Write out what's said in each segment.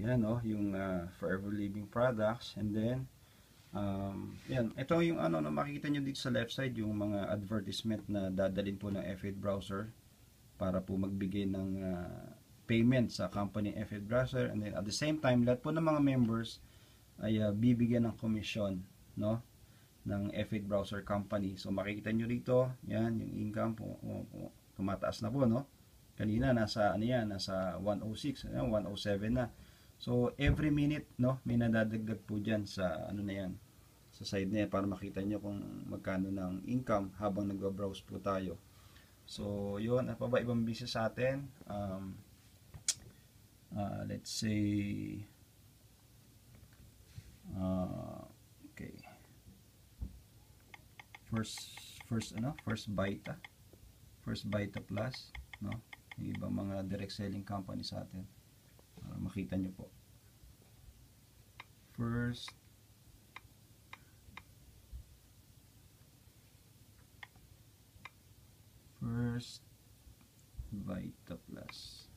yan, no, yung Forever Living products. And then, yan, ito yung ano, no, makikita nyo dito sa left side, yung mga advertisement na dadalhin po ng F8 browser para po magbigay ng payment sa company F8 browser. And then at the same time, lahat po ng mga members ay bibigyan ng komisyon, no, ng F8 browser company. So makikita nyo dito, yan, yung income po, tumataas na po, no. Kanina nasa ano yan, nasa 106, 107 na. So every minute, no, may nadadagdag po diyan sa ano na yan, sa side na yan, para makita nyo kung magkano ng income habang nagbo-browse po tayo. So yun, at pa ba ibang business sa atin? Let's say okay, first Vita Plus, no, yung ibang mga direct selling company sa atin. Makita nyo po, First Vita Plus.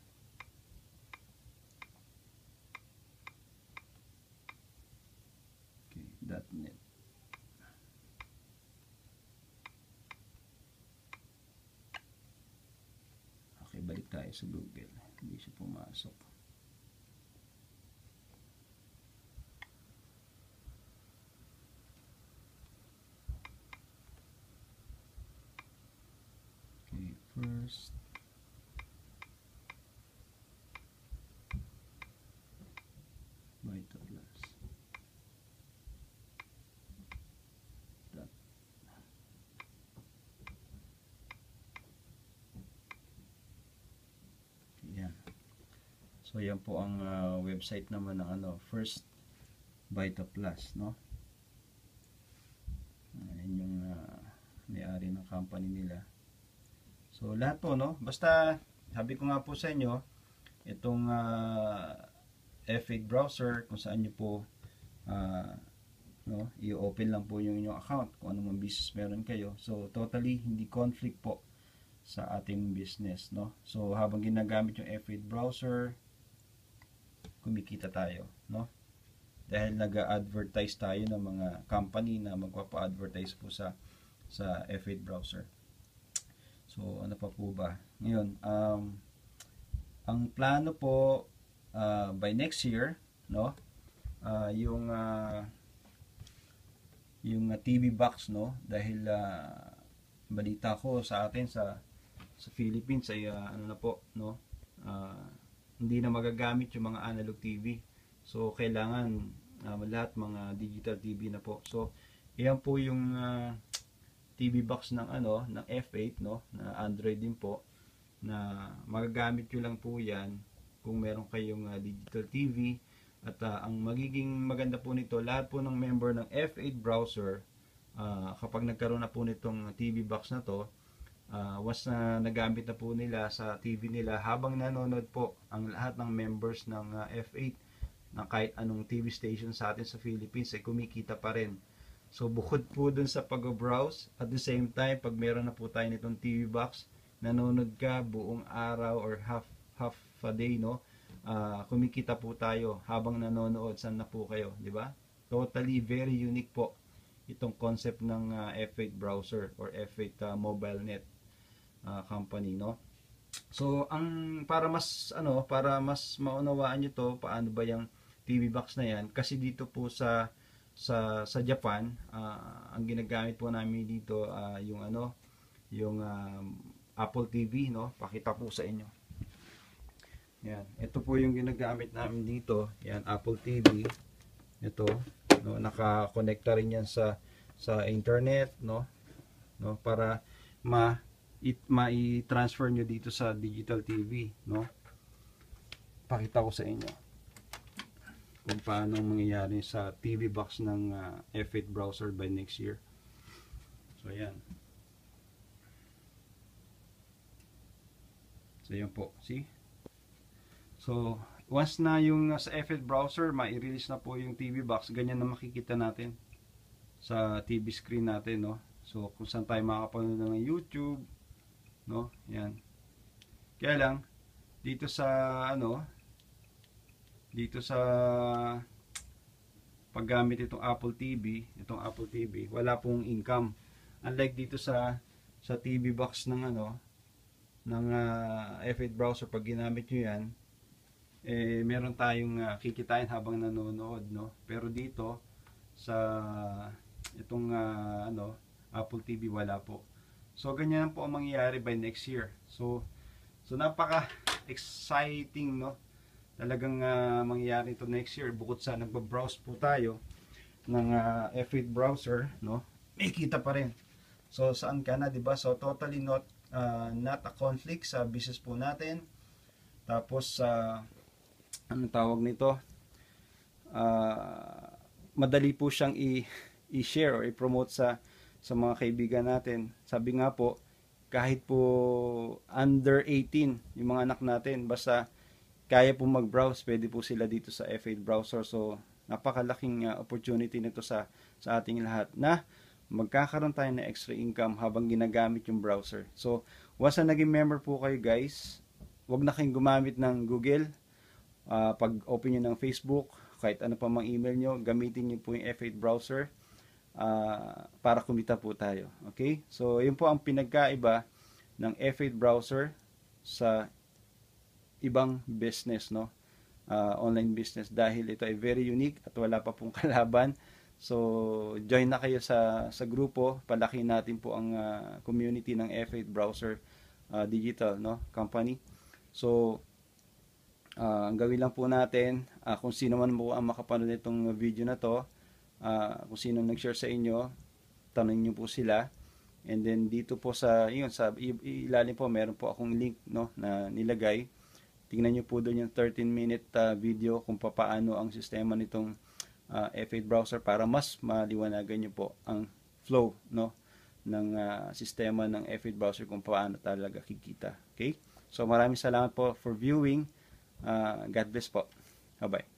Okay, .net. Okay, balik tayo sa Google. Hindi siya pumasok. Okay, first Vita Plus. Yan. So yan po ang website naman ng ano, First Vita Plus, no? Yan yung may-ari ng company nila. So lahat po, no? Basta sabi ko nga po sa inyo, itong F8 browser, kung saan nyo po no, i-open lang po yung inyong account kung anong business meron kayo. So totally hindi conflict po sa ating business, no? So habang ginagamit yung F8 browser, kumikita tayo, no? Dahil nag-advertise tayo ng mga company na magpapa-advertise po sa F8 browser. So ano pa po ba? Ngayon, ang plano po by next year, no? Yung TV box, no? Dahil balita ko sa atin sa Philippines ay ano na po, no? Hindi na magagamit yung mga analog TV. So kailangan lahat mga digital TV na po. So iyan po yung TV box ng ano, ng F8, no, na Android din po, na magagamit nyo lang po yan kung meron kayong digital TV. At ang magiging maganda po nito, lahat po ng member ng F8 browser, kapag nagkaroon na po nitong TV box na to, once na nagamit na po nila sa TV nila, habang nanonood po ang lahat ng members ng F8 na kahit anong TV station sa atin sa Philippines, ay kumikita pa rin. So bukod po dun sa pag-browse, at the same time, pag meron na po tayo nitong TV box, nanonood ka buong araw or half a day, no? Kumikita po tayo habang nanonood. Saan na po kayo, di ba? Totally very unique po itong concept ng F8 browser or F8 mobile net company, no? So ang para mas maunawaan niyo to, paano ba yung TV box na yan, kasi dito po sa Japan, ang ginagamit po namin dito yung Apple TV, no? Pakita po sa inyo. Yan, ito po yung ginagamit namin dito. Yan, Apple TV. Ito, no, naka-connecta rin yan sa internet, no? Para ma-transfer nyo dito sa digital TV, no? Pakita ko sa inyo kung paano mangyayari sa TV box ng F8 browser by next year. So yan. So yan po, see? So once na yung sa F8 browser, mai-release na po yung TV box, ganyan na makikita natin sa TV screen natin, no? So kung saan tayo makapanood ng YouTube, no? Yan. Kaya lang dito sa dito sa paggamit itong Apple TV, wala pong income. Unlike dito sa TV box ng F8 browser, pag ginamit nyo yan, meron tayong kikitain habang nanonood, no? Pero dito sa itong Apple TV, wala po. So ganyan po ang mangyayari by next year. So napaka exciting, no? Talagang mangyayari ito next year. Bukod sa nagba-browse po tayo ng F8 browser, no? May kita pa rin. So saan ka na, 'di ba? So totally not a conflict sa business po natin. Tapos anong tawag nito? Madali po siyang i-share or i-promote sa mga kaibigan natin. Sabi nga po, kahit po under 18 yung mga anak natin, basta kaya po mag-browse, pwede po sila dito sa F8 browser. So napakalaking opportunity nito sa ating lahat na magkakaroon tayo ng extra income habang ginagamit yung browser. So once na naging member po kayo guys, wag na kayong gumamit ng Google. Pag open nyo ng Facebook, kahit ano pa mang email nyo, gamitin nyo po yung F8 browser para kumita po tayo. Okay? So yun po ang pinagkaiba ng F8 browser sa ibang business, no? Online business, dahil ito ay very unique at wala pa pong kalaban. So join na kayo sa grupo, palakihin natin po ang community ng F8 browser digital, no, company. So ang gawin lang po natin, kung sino man po ang makapanood nitong video na to, kung sino nag-share sa inyo, tanongin niyo po sila. And then dito po sa ilalim po meron po akong link, no, na nilagay. Tingnan niyo po doon yung 13-minute video kung paano ang sistema nitong F8 browser para mas maliwanagan niyo po ang flow, no, ng sistema ng F8 browser kung paano talaga kikita. Okay? So maraming salamat po for viewing. God bless po. Bye-bye.